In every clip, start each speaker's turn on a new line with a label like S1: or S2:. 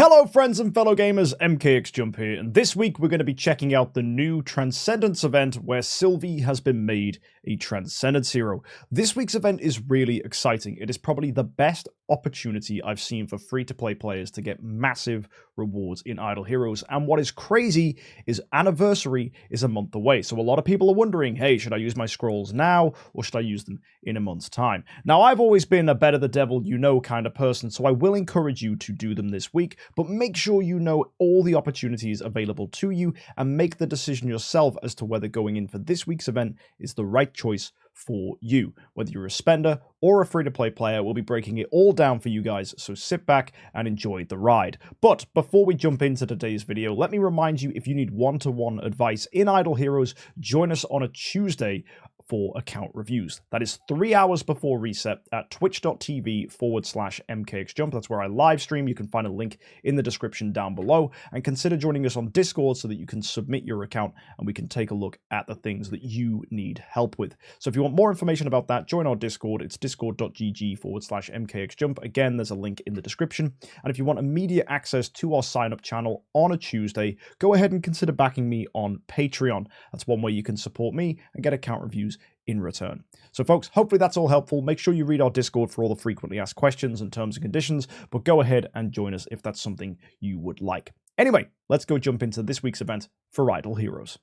S1: Hello friends and fellow gamers, MKxJUMP here, and this week we're going to be checking out the new Transcendence event where Sylvie has been made a Transcendence hero. This week's event is really exciting. It is probably the best opportunity I've seen for free-to-play players to get massive rewards in Idle Heroes, and what is crazy is Anniversary is a month away, so a lot of people are wondering, hey, should I use my scrolls now or should I use them in a month's time? Now, I've always been a better the devil you know kind of person, so I will encourage you to do them this week, but make sure you know all the opportunities available to you and make the decision yourself as to whether going in for this week's event is the right choice for you. Whether you're a spender or a free-to-play player, we'll be breaking it all down for you guys, so sit back and enjoy the ride. But before we jump into today's video, let me remind you, if you need one-to-one advice in Idle Heroes, join us on a Tuesday for account reviews. That is 3 hours before reset at twitch.tv/MKxJUMP. That's where I live stream. You can find a link in the description down below, and consider joining us on Discord so that you can submit your account and we can take a look at the things that you need help with. So if you want more information about that, join our Discord. It's discord.gg/MKxJUMP. Again, there's a link in the description. And if you want immediate access to our sign-up channel on a Tuesday, go ahead and consider backing me on Patreon. That's one way you can support me and get account reviews in return. So folks, hopefully that's all helpful. Make sure you read our Discord for all the frequently asked questions and terms and conditions, but go ahead and join us if that's something you would like. Anyway, let's go jump into this week's event for Idle Heroes.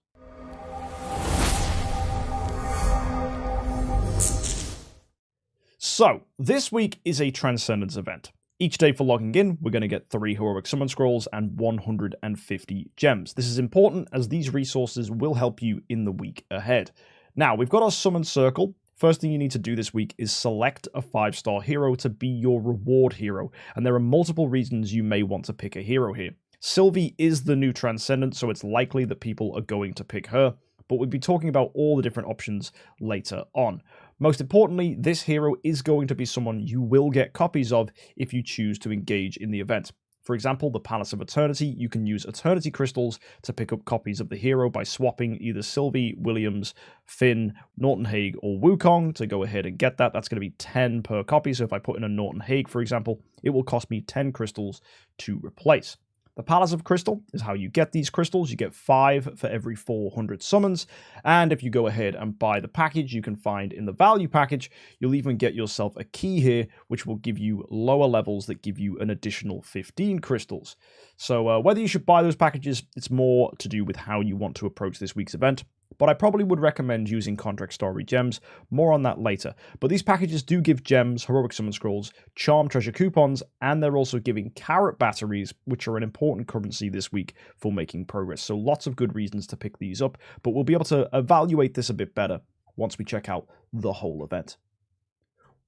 S1: So, this week is a Transcendence event. Each day for logging in, we're going to get 3 heroic summon scrolls and 150 gems. This is important as these resources will help you in the week ahead. Now, we've got our summon circle. First thing you need to do this week is select a 5-star hero to be your reward hero, and there are multiple reasons you may want to pick a hero here. Sylvie is the new Transcendence, so it's likely that people are going to pick her, but we'll be talking about all the different options later on. Most importantly, this hero is going to be someone you will get copies of if you choose to engage in the event. For example, the Palace of Eternity, you can use Eternity Crystals to pick up copies of the hero by swapping either Sylvie, Williams, Finn, Norton Hague, or Wukong to go ahead and get that. That's going to be 10 per copy, so if I put in a Norton Hague, for example, it will cost me 10 crystals to replace. The Palace of Crystal is how you get these crystals. You get 5 for every 400 summons, and if you go ahead and buy the package you can find in the value package, you'll even get yourself a key here, which will give you lower levels that give you an additional 15 crystals. So whether you should buy those packages, it's more to do with how you want to approach this week's event. But I probably would recommend using Contract Story gems. More on that later. But these packages do give gems, heroic summon scrolls, charm treasure coupons, and they're also giving carrot batteries, which are an important currency this week for making progress. So lots of good reasons to pick these up, but we'll be able to evaluate this a bit better once we check out the whole event.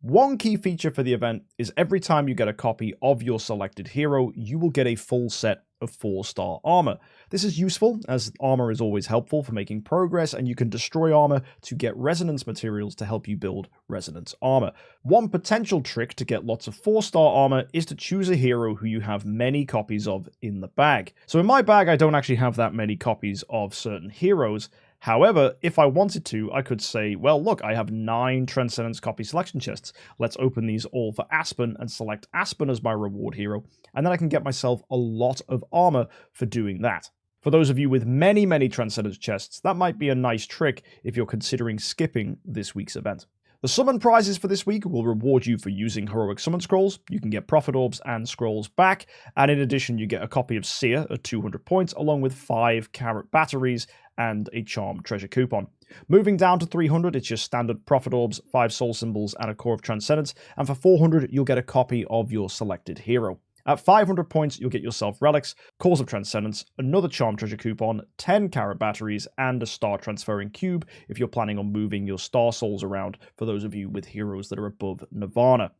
S1: One key feature for the event is every time you get a copy of your selected hero, you will get a full set of 4-star armor. This is useful as armor is always helpful for making progress, and you can destroy armor to get resonance materials to help you build resonance armor. One potential trick to get lots of 4-star armor is to choose a hero who you have many copies of in the bag. So in my bag, I don't actually have that many copies of certain heroes. However, if I wanted to, I could say, well, look, I have 9 Transcendence copy selection chests. Let's open these all for Aspen and select Aspen as my reward hero, and then I can get myself a lot of armor for doing that. For those of you with many Transcendence chests, that might be a nice trick if you're considering skipping this week's event. The summon prizes for this week will reward you for using heroic summon scrolls. You can get profit orbs and scrolls back, and in addition you get a copy of Seer at 200 points along with 5 carrot batteries and a charm treasure coupon. Moving down to 300, it's your standard profit orbs, 5 soul symbols, and a core of Transcendence, and for 400 you'll get a copy of your selected hero. At 500 points, you'll get yourself relics, cores of Transcendence, another charm treasure coupon, 10 carrot batteries, and a star transferring cube if you're planning on moving your star souls around for those of you with heroes that are above Nirvana.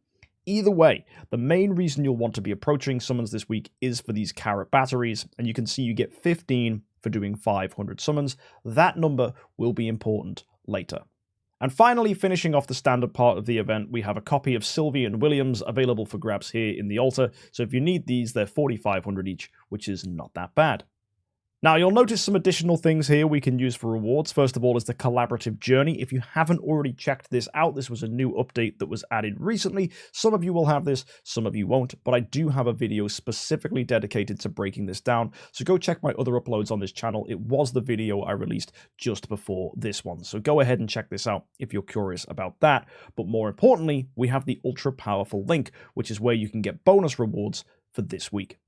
S1: Either way, the main reason you'll want to be approaching summons this week is for these carrot batteries, and you can see you get 15 for doing 500 summons. That number will be important later. And finally, finishing off the standard part of the event, we have a copy of Sylvie and Williams available for grabs here in the altar. So if you need these, they're 4,500 each, which is not that bad. Now, you'll notice some additional things here we can use for rewards. First of all is the collaborative journey. If you haven't already checked this out, this was a new update that was added recently. Some of you will have this, some of you won't, but I do have a video specifically dedicated to breaking this down. So go check my other uploads on this channel. It was the video I released just before this one. So go ahead and check this out if you're curious about that. But more importantly, we have the ultra powerful link, which is where you can get bonus rewards for this week.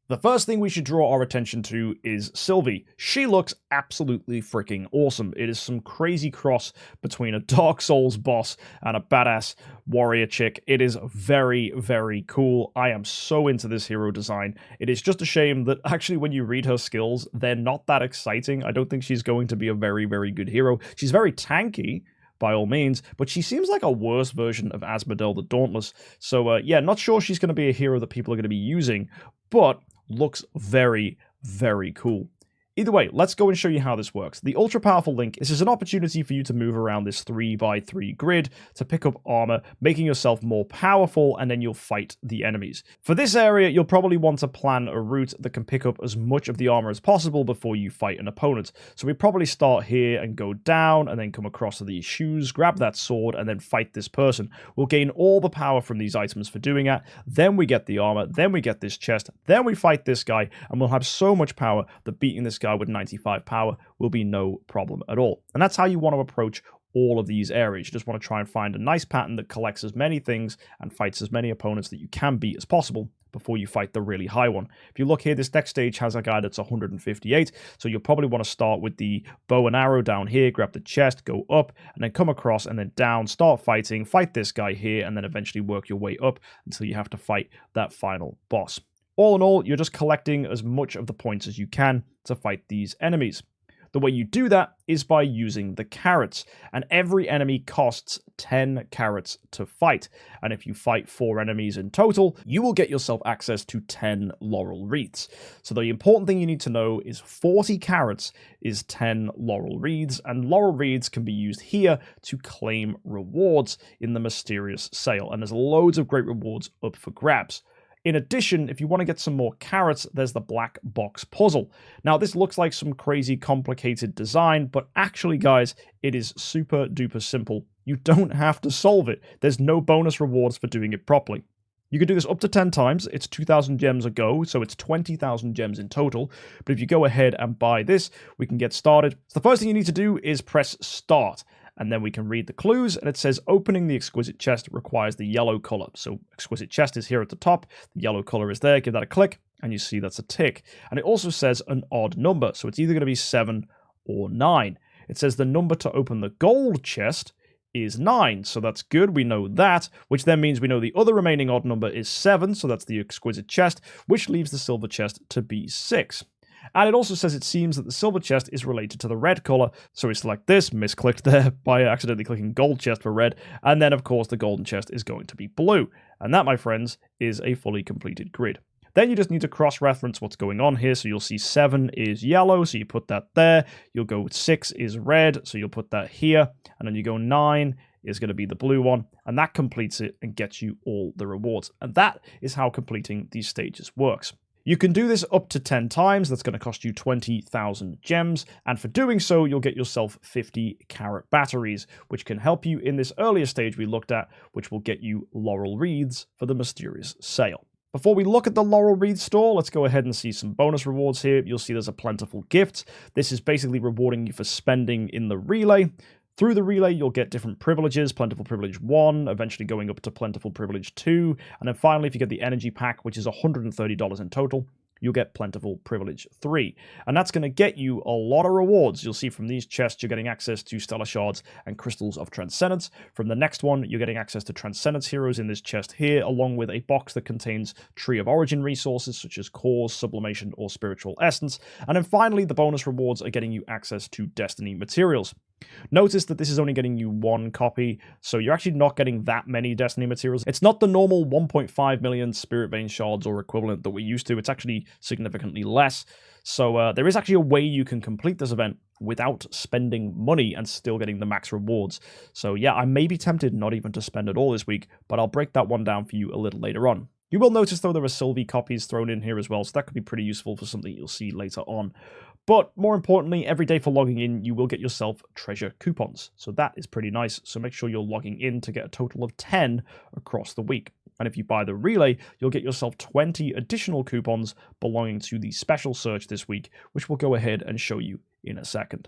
S1: The first thing we should draw our attention to is Sylvie. She looks absolutely freaking awesome. It is some crazy cross between a Dark Souls boss and a badass warrior chick. It is very, very cool. I am so into this hero design. It is just a shame that actually when you read her skills, they're not that exciting. I don't think she's going to be a very, very good hero. She's very tanky, by all means, but she seems like a worse version of Asmodel the Dauntless. So yeah, not sure she's going to be a hero that people are going to be using, but looks very, very cool. Either way, let's go and show you how this works. The ultra powerful link, this is an opportunity for you to move around this 3x3 grid to pick up armor, making yourself more powerful, and then you'll fight the enemies. For this area, you'll probably want to plan a route that can pick up as much of the armor as possible before you fight an opponent. So we probably start here and go down, and then come across to these shoes, grab that sword, and then fight this person. We'll gain all the power from these items for doing that. Then we get the armor, then we get this chest, then we fight this guy, and we'll have so much power that beating this guy with 95 power will be no problem at all. And that's how you want to approach all of these areas. You just want to try and find a nice pattern that collects as many things and fights as many opponents that you can beat as possible before you fight the really high one. If you look here, this next stage has a guy that's 158, so you'll probably want to start with the bow and arrow down here, grab the chest, go up, and then come across and then down, start fighting, fight this guy here, and then eventually work your way up until you have to fight that final boss. All in all, you're just collecting as much of the points as you can to fight these enemies. The way you do that is by using the carrots, and every enemy costs 10 carrots to fight. And if you fight 4 enemies in total, you will get yourself access to 10 laurel wreaths. So the important thing you need to know is 40 carrots is 10 laurel wreaths, and laurel wreaths can be used here to claim rewards in the mysterious sale. And there's loads of great rewards up for grabs. In addition, if you want to get some more carrots, there's the black box puzzle. Now, this looks like some crazy complicated design, but actually, guys, it is super duper simple. You don't have to solve it. There's no bonus rewards for doing it properly. You can do this up to 10 times. It's 2,000 gems a go, so it's 20,000 gems in total. But if you go ahead and buy this, we can get started. So the first thing you need to do is press start. And then we can read the clues, and it says opening the exquisite chest requires the yellow color. So exquisite chest is here at the top, the yellow color is there, give that a click, and you see that's a tick. And it also says an odd number, so it's either going to be 7 or 9. It says the number to open the gold chest is 9, so that's good, we know that, which then means we know the other remaining odd number is 7, so that's the exquisite chest, which leaves the silver chest to be 6. And it also says it seems that the silver chest is related to the red color, so we select this, misclicked there by accidentally clicking gold chest for red, and then of course the golden chest is going to be blue. And that, my friends, is a fully completed grid. Then you just need to cross-reference what's going on here, so you'll see 7 is yellow, so you put that there, you'll go with 6 is red, so you'll put that here, and then you go 9 is going to be the blue one, and that completes it and gets you all the rewards. And that is how completing these stages works. You can do this up to 10 times, that's going to cost you 20,000 gems, and for doing so, you'll get yourself 50 carrot batteries, which can help you in this earlier stage we looked at, which will get you laurel wreaths for the mysterious sale. Before we look at the laurel wreath store, let's go ahead and see some bonus rewards here. You'll see there's a plentiful gift. This is basically rewarding you for spending in the relay. Through the relay, you'll get different privileges, Plentiful Privilege 1, eventually going up to Plentiful Privilege 2, and then finally, if you get the Energy Pack, which is $130 in total, you'll get Plentiful Privilege 3. And that's going to get you a lot of rewards. You'll see from these chests, you're getting access to Stellar Shards and Crystals of Transcendence. From the next one, you're getting access to Transcendence Heroes in this chest here, along with a box that contains Tree of Origin resources, such as Cores, Sublimation, or Spiritual Essence. And then finally, the bonus rewards are getting you access to Destiny materials. Notice that this is only getting you 1 copy, so you're actually not getting that many Destiny materials. It's not the normal 1.5 million Spirit Vein Shards or equivalent that we're used to. It's actually significantly less. So there is actually a way you can complete this event without spending money and still getting the max rewards. So yeah, I may be tempted not even to spend it all this week, but I'll break that one down for you a little later on. You will notice, though, there are Sylvie copies thrown in here as well, so that could be pretty useful for something you'll see later on. But more importantly, every day for logging in, you will get yourself treasure coupons. So that is pretty nice. So make sure you're logging in to get a total of 10 across the week. And if you buy the relay, you'll get yourself 20 additional coupons belonging to the special search this week, which we'll go ahead and show you in a second.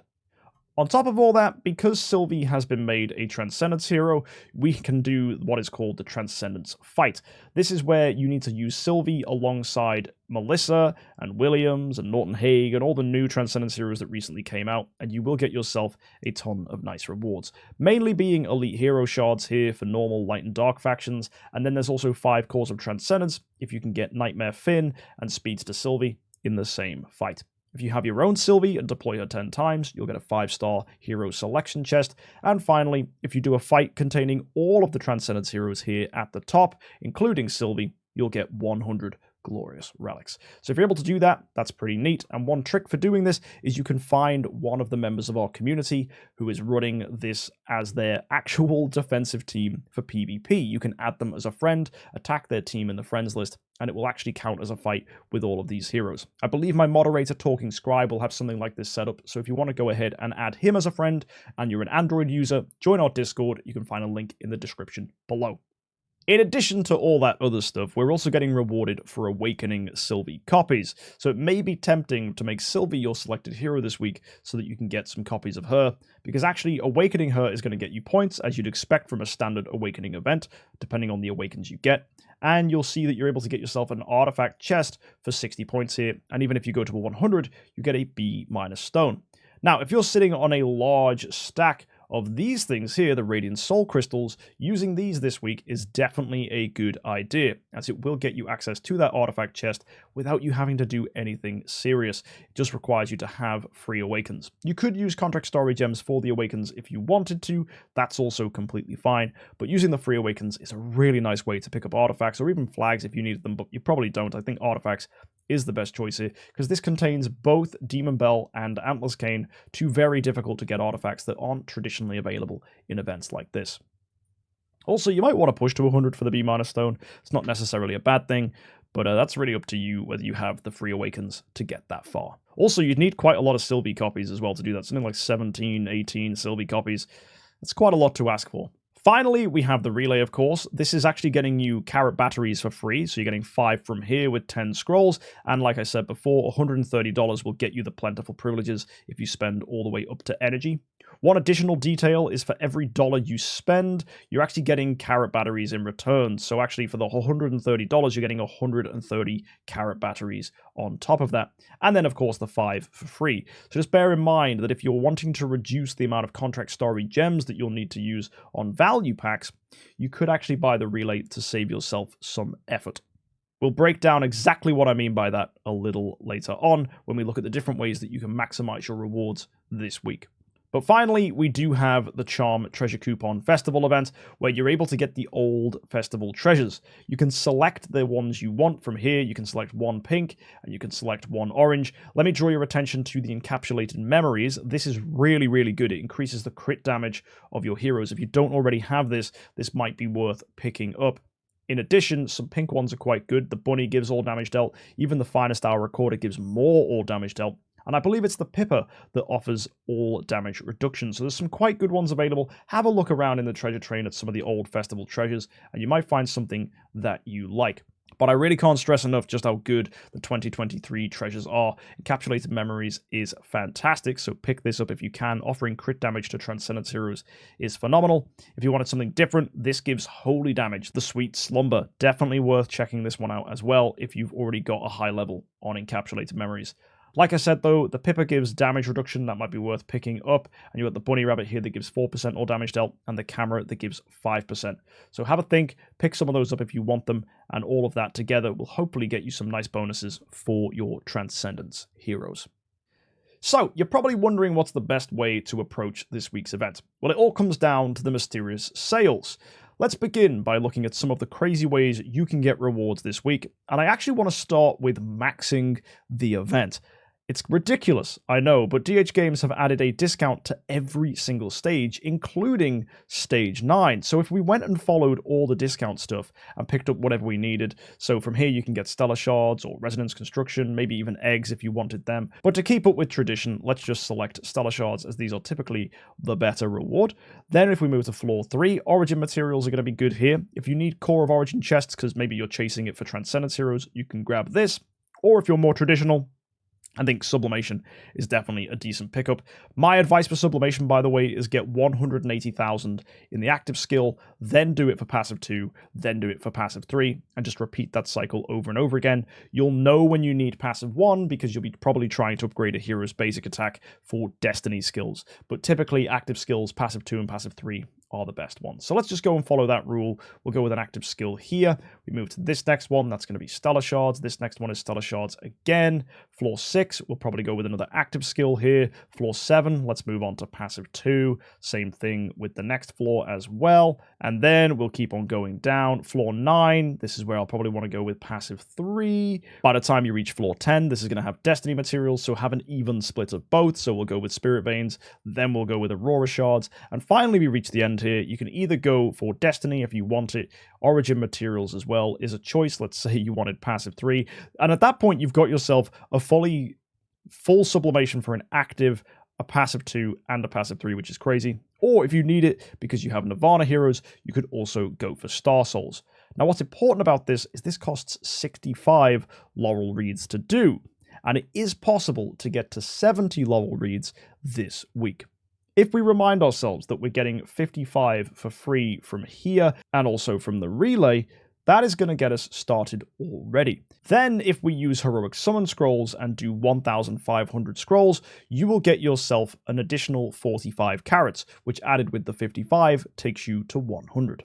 S1: On top of all that, because Sylvie has been made a Transcendence hero, we can do what is called the Transcendence Fight. This is where you need to use Sylvie alongside Melissa and Williams and Norton Hague and all the new Transcendence heroes that recently came out, and you will get yourself a ton of nice rewards. Mainly being elite hero shards here for normal, light, and dark factions, and then there's also 5 cores of Transcendence if you can get Nightmare Finn and Speedster Sylvie in the same fight. If you have your own Sylvie and deploy her 10 times, you'll get a 5-star hero selection chest. And finally, if you do a fight containing all of the Transcendence heroes here at the top, including Sylvie, you'll get 100 glorious relics. So if you're able to do that, that's pretty neat. And one trick for doing this is you can find one of the members of our community who is running this as their actual defensive team for PvP. You can add them as a friend, attack their team in the friends list, and it will actually count as a fight with all of these heroes. I believe my moderator, Talking Scribe, will have something like this set up, so if you want to go ahead and add him as a friend, and you're an Android user, join our Discord. You can find a link in the description below. In addition to all that other stuff, we're also getting rewarded for awakening Sylvie copies, so it may be tempting to make Sylvie your selected hero this week so that you can get some copies of her, because actually awakening her is going to get you points, as you'd expect from a standard awakening event, depending on the awakens you get, and you'll see that you're able to get yourself an artifact chest for 60 points here, and even if you go to a 100, you get a B- stone. Now, if you're sitting on a large stack of these things here, the Radiant Soul Crystals, using these this week is definitely a good idea, as it will get you access to that artifact chest without you having to do anything serious. It just requires you to have free awakens. You could use contract story gems for the awakens if you wanted to, that's also completely fine, but using the free awakens is a really nice way to pick up artifacts or even flags if you needed them, but you probably don't. I think artifacts is the best choice here, because this contains both Demon Bell and Antler's Cane, two very difficult to get artifacts that aren't traditionally available in events like this. Also, you might want to push to 100 for the B- stone. It's not necessarily a bad thing, but that's really up to you whether you have the free awakens to get that far. Also, you'd need quite a lot of Sylvie copies as well to do that, something like 17, 18 Sylvie copies. That's quite a lot to ask for. Finally, we have the relay, of course. This is actually getting you carrot batteries for free, so you're getting 5 from here with 10 scrolls, and like I said before, $130 will get you the plentiful privileges if you spend all the way up to energy. One additional detail is for every dollar you spend, you're actually getting carrot batteries in return. So actually for the $130, you're getting 130 carrot batteries on top of that. And then of course the 5 for free. So just bear in mind that if you're wanting to reduce the amount of contract story gems that you'll need to use on value packs, you could actually buy the relay to save yourself some effort. We'll break down exactly what I mean by that a little later on when we look at the different ways that you can maximize your rewards this week. But finally, we do have the Charm Treasure Coupon Festival event, where you're able to get the old festival treasures. You can select the ones you want from here. You can select 1 pink, and you can select 1 orange. Let me draw your attention to the Encapsulated Memories. This is really, really good. It increases the crit damage of your heroes. If you don't already have this, this might be worth picking up. In addition, some pink ones are quite good. The Bunny gives all damage dealt. Even the Finest Hour Recorder gives more all damage dealt. And I believe it's the Pippa that offers all damage reduction. So there's some quite good ones available. Have a look around in the treasure train at some of the old festival treasures, and you might find something that you like. But I really can't stress enough just how good the 2023 treasures are. Encapsulated Memories is fantastic, so pick this up if you can. Offering crit damage to Transcendence heroes is phenomenal. If you wanted something different, this gives holy damage. The Sweet Slumber, definitely worth checking this one out as well if you've already got a high level on Encapsulated Memories. Like I said though, the Pippa gives damage reduction, that might be worth picking up, and you got the Bunny Rabbit here that gives 4% all damage dealt, and the Camera that gives 5%. So have a think, pick some of those up if you want them, and all of that together will hopefully get you some nice bonuses for your Transcendence heroes. So, you're probably wondering what's the best way to approach this week's event. Well, it all comes down to the mysterious sales. Let's begin by looking at some of the crazy ways you can get rewards this week, and I actually want to start with maxing the event. It's ridiculous, I know, but DH Games have added a discount to every single stage, including Stage 9. So if we went and followed all the discount stuff and picked up whatever we needed, so from here you can get Stellar Shards or Resonance Construction, maybe even eggs if you wanted them. But to keep up with tradition, let's just select Stellar Shards, as these are typically the better reward. Then if we move to Floor 3, Origin materials are going to be good here. If you need Core of Origin chests, because maybe you're chasing it for Transcendence Heroes, you can grab this. Or if you're more traditional, I think Sublimation is definitely a decent pickup. My advice for Sublimation, by the way, is get 180,000 in the active skill, then do it for passive 2, then do it for passive 3, and just repeat that cycle over and over again. You'll know when you need passive 1 because you'll be probably trying to upgrade a hero's basic attack for Destiny skills. But typically, active skills, passive 2 and passive 3 are the best ones. So let's just go and follow that rule. We'll go with an active skill here. We move to this next one. That's going to be Stellar Shards. This next one is Stellar Shards again. Floor 6, we'll probably go with another active skill here. Floor 7, let's move on to passive 2. Same thing with the next floor as well. And then we'll keep on going down. Floor 9, this is where I'll probably want to go with passive 3. By the time you reach floor 10, this is going to have Destiny materials, so have an even split of both. So we'll go with Spirit Veins, then we'll go with Aurora Shards. And finally, we reach the end here. You can either go for Destiny if you want it. Origin materials as well is a choice. Let's say you wanted passive 3. And at that point, you've got yourself a full sublimation for an active, a passive 2, and a passive 3, which is crazy. Or if you need it because you have Nirvana heroes, you could also go for Star Souls. Now, what's important about this is this costs 65 Laurel Reeds to do. And it is possible to get to 70 Laurel Reeds this week. If we remind ourselves that we're getting 55 for free from here and also from the relay, that is going to get us started already. Then if we use Heroic Summon Scrolls and do 1,500 scrolls, you will get yourself an additional 45 carats, which added with the 55 takes you to 100.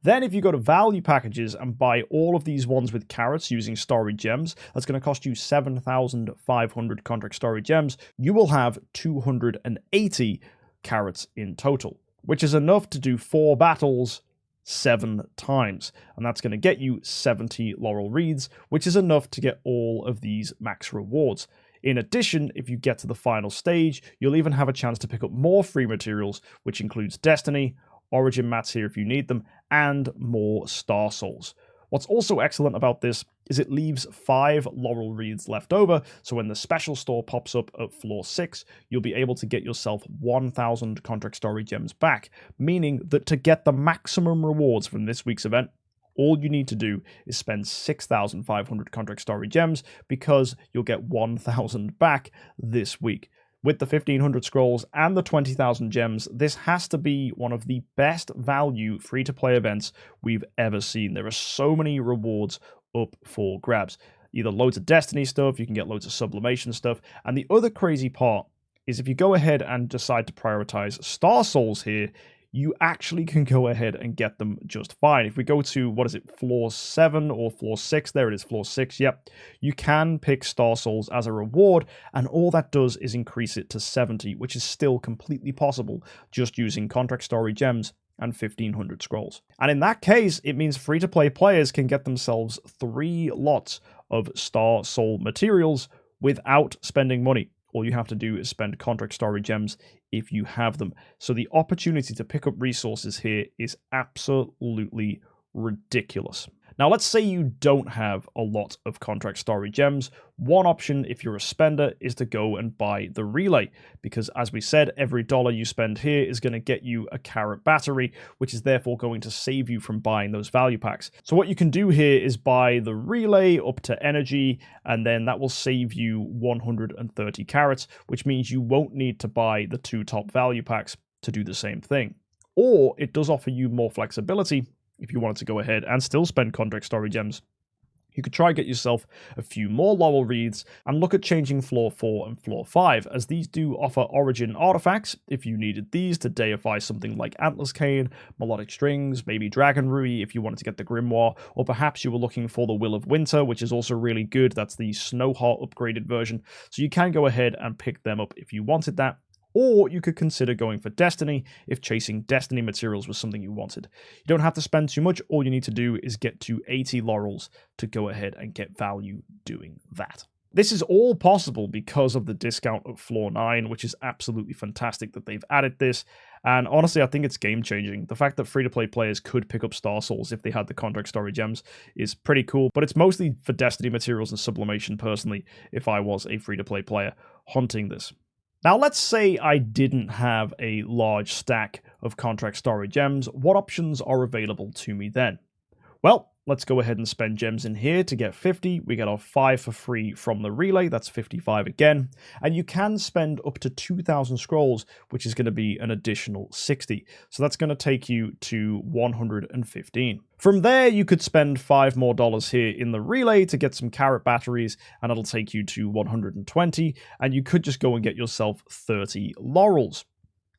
S1: Then if you go to value packages and buy all of these ones with carats using Starry Gems, that's going to cost you 7,500 contract Starry Gems. You will have 280 carats in total, which is enough to do 4 battles 7 times. And that's going to get you 70 Laurel Reeds, which is enough to get all of these max rewards. In addition, if you get to the final stage, you'll even have a chance to pick up more free materials, which includes Destiny, Origin mats here if you need them, and more Star Souls. What's also excellent about this is it leaves 5 Laurel Reeds left over, so when the special store pops up at floor 6, you'll be able to get yourself 1,000 contract Starry Gems back, meaning that to get the maximum rewards from this week's event, all you need to do is spend 6,500 contract Starry Gems because you'll get 1,000 back this week. With the 1,500 scrolls and the 20,000 gems, this has to be one of the best value free-to-play events we've ever seen. There are so many rewards up for grabs. Either loads of Destiny stuff, you can get loads of Sublimation stuff, and the other crazy part is if you go ahead and decide to prioritize Star Souls here, you actually can go ahead and get them just fine. If we go to, what is it, floor 7 or floor 6, there it is, floor 6, yep. You can pick Star Souls as a reward, and all that does is increase it to 70, which is still completely possible just using Contract Starry Gems and 1,500 scrolls. And in that case, it means free-to-play players can get themselves 3 lots of Star Soul materials without spending money. All you have to do is spend Contract Starry Gems if you have them. So the opportunity to pick up resources here is absolutely ridiculous. Now, let's say you don't have a lot of Contract Starry Gems. One option, if you're a spender, is to go and buy the relay, because as we said, every dollar you spend here is going to get you a carat battery, which is therefore going to save you from buying those value packs. So what you can do here is buy the relay up to energy, and then that will save you 130 carats, which means you won't need to buy the 2 top value packs to do the same thing. Or it does offer you more flexibility. If you wanted to go ahead and still spend Contract Starry Gems, you could try and get yourself a few more Laurel Reeds and look at changing floor 4 and floor 5, as these do offer Origin artifacts if you needed these to deify something like Atlas Cane, Melodic Strings, maybe Dragon Rui if you wanted to get the Grimoire, or perhaps you were looking for the Will of Winter, which is also really good. That's the Snowheart upgraded version, so you can go ahead and pick them up if you wanted that. Or you could consider going for Destiny if chasing Destiny materials was something you wanted. You don't have to spend too much. All you need to do is get to 80 laurels to go ahead and get value doing that. This is all possible because of the discount of Floor 9, which is absolutely fantastic that they've added this. And honestly, I think it's game-changing. The fact that free-to-play players could pick up Star Souls if they had the Contract Story gems is pretty cool, but it's mostly for Destiny materials and sublimation, personally, if I was a free-to-play player hunting this. Now, let's say I didn't have a large stack of Contract Story gems. What options are available to me then? Well, let's go ahead and spend gems in here to get 50. We get our 5 for free from the relay. That's 55 again. And you can spend up to 2,000 scrolls, which is going to be an additional 60. So that's going to take you to 115. From there, you could spend $5 more here in the relay to get some carrot batteries, and it'll take you to 120. And you could just go and get yourself 30 laurels.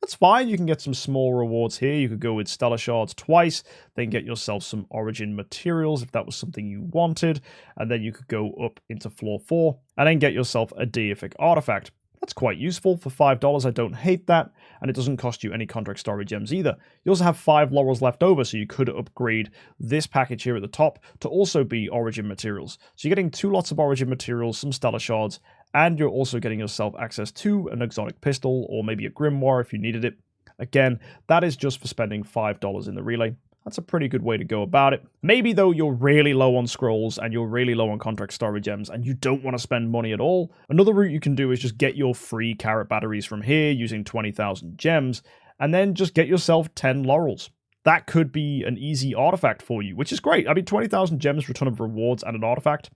S1: That's fine, you can get some small rewards here. You could go with Stellar Shards twice, then get yourself some Origin materials if that was something you wanted, and then you could go up into Floor 4, and then get yourself a Deific Artifact. That's quite useful. For $5, I don't hate that, and it doesn't cost you any Contract Story gems either. You also have 5 laurels left over, so you could upgrade this package here at the top to also be Origin materials. So you're getting 2 lots of Origin materials, some Stellar Shards, and you're also getting yourself access to an exotic pistol or maybe a grimoire if you needed it. Again, that is just for spending $5 in the relay. That's a pretty good way to go about it. Maybe though you're really low on scrolls and you're really low on Contract Story gems and you don't want to spend money at all, another route you can do is just get your free carrot batteries from here using 20,000 gems and then just get yourself 10 laurels. That could be an easy artifact for you, which is great. I mean, 20,000 gems for a ton of rewards and an artifact.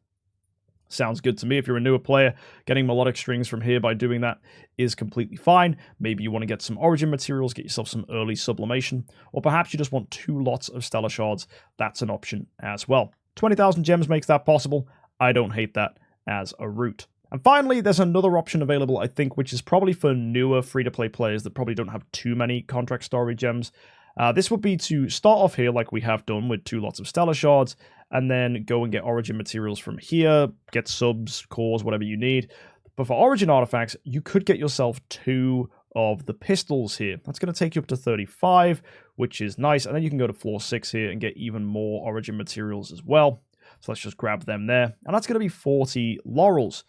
S1: Sounds good to me. If you're a newer player, getting melodic strings from here by doing that is completely fine. Maybe you want to get some Origin materials, get yourself some early sublimation, or perhaps you just want 2 lots of Stellar Shards. That's an option as well. 20,000 gems makes that possible. I don't hate that as a route. And finally, there's another option available, I think, which is probably for newer free-to-play players that probably don't have too many Contract Story gems. This would be to start off here like we have done with 2 lots of Stellar Shards, and then go and get Origin materials from here, get subs, cores, whatever you need. But for Origin artifacts, you could get yourself 2 of the pistols here. That's going to take you up to 35, which is nice. And then you can go to Floor 6 here and get even more Origin materials as well. So let's just grab them there. And that's going to be 40 laurels.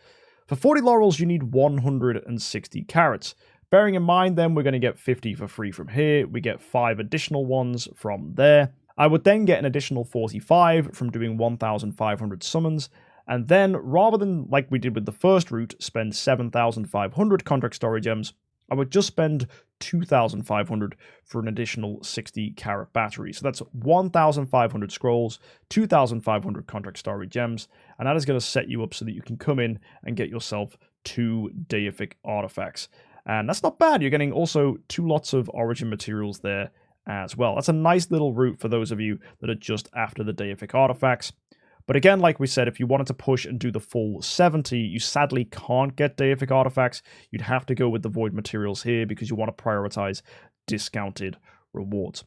S1: For 40 laurels, you need 160 carrots. Bearing in mind, then, we're going to get 50 for free from here. We get 5 additional ones from there. I would then get an additional 45 from doing 1,500 summons. And then, rather than, like we did with the first route, spend 7,500 Contract Story gems, I would just spend 2,500 for an additional 60 carrot battery. So that's 1,500 scrolls, 2,500 Contract Story gems, and that is going to set you up so that you can come in and get yourself 2 Deific Artifacts. And that's not bad. You're getting also 2 lots of Origin materials there as well. That's a nice little route for those of you that are just after the Deific Artifacts. But again, like we said, if you wanted to push and do the full 70, you sadly can't get Deific Artifacts. You'd have to go with the Void materials here because you want to prioritize discounted rewards.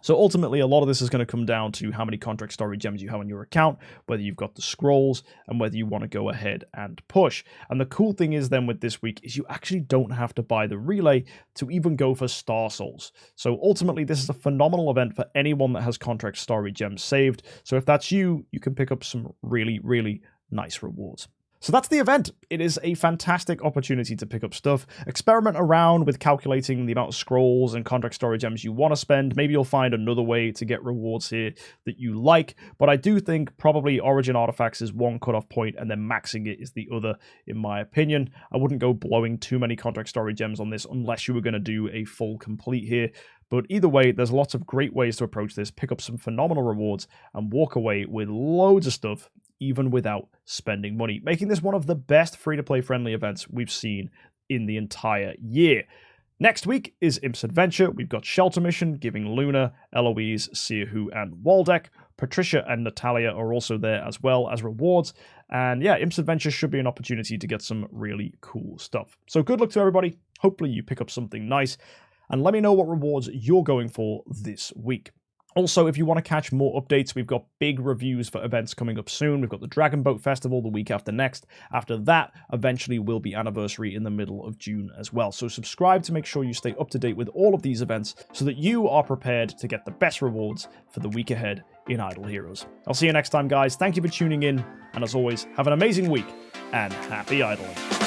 S1: So ultimately, a lot of this is going to come down to how many Contract Story gems you have on your account, whether you've got the scrolls, and whether you want to go ahead and push. And the cool thing is then with this week is you actually don't have to buy the relay to even go for Star Souls. So ultimately, this is a phenomenal event for anyone that has Contract Story gems saved. So if that's you, you can pick up some really, really nice rewards. So that's the event. It is a fantastic opportunity to pick up stuff, experiment around with calculating the amount of scrolls and Contract Story gems you want to spend. Maybe you'll find another way to get rewards here that you like, but I do think probably Origin Artifacts is one cutoff point and then maxing it is the other, in my opinion. I wouldn't go blowing too many Contract Story gems on this unless you were going to do a full complete here. But either way, there's lots of great ways to approach this, pick up some phenomenal rewards, and walk away with loads of stuff, even without spending money, making this one of the best free-to-play friendly events we've seen in the entire year. Next week is Imp's Adventure. We've got Shelter Mission, giving Luna, Eloise, Siahu, and Waldeck. Patricia and Natalia are also there as well as rewards. And yeah, Imp's Adventure should be an opportunity to get some really cool stuff. So good luck to everybody. Hopefully you pick up something nice. And let me know what rewards you're going for this week. Also, if you want to catch more updates, we've got big reviews for events coming up soon. We've got the Dragon Boat Festival the week after next. After that, eventually will be Anniversary in the middle of June as well. So subscribe to make sure you stay up to date with all of these events so that you are prepared to get the best rewards for the week ahead in Idle Heroes. I'll see you next time, guys. Thank you for tuning in. And as always, have an amazing week. and happy idling.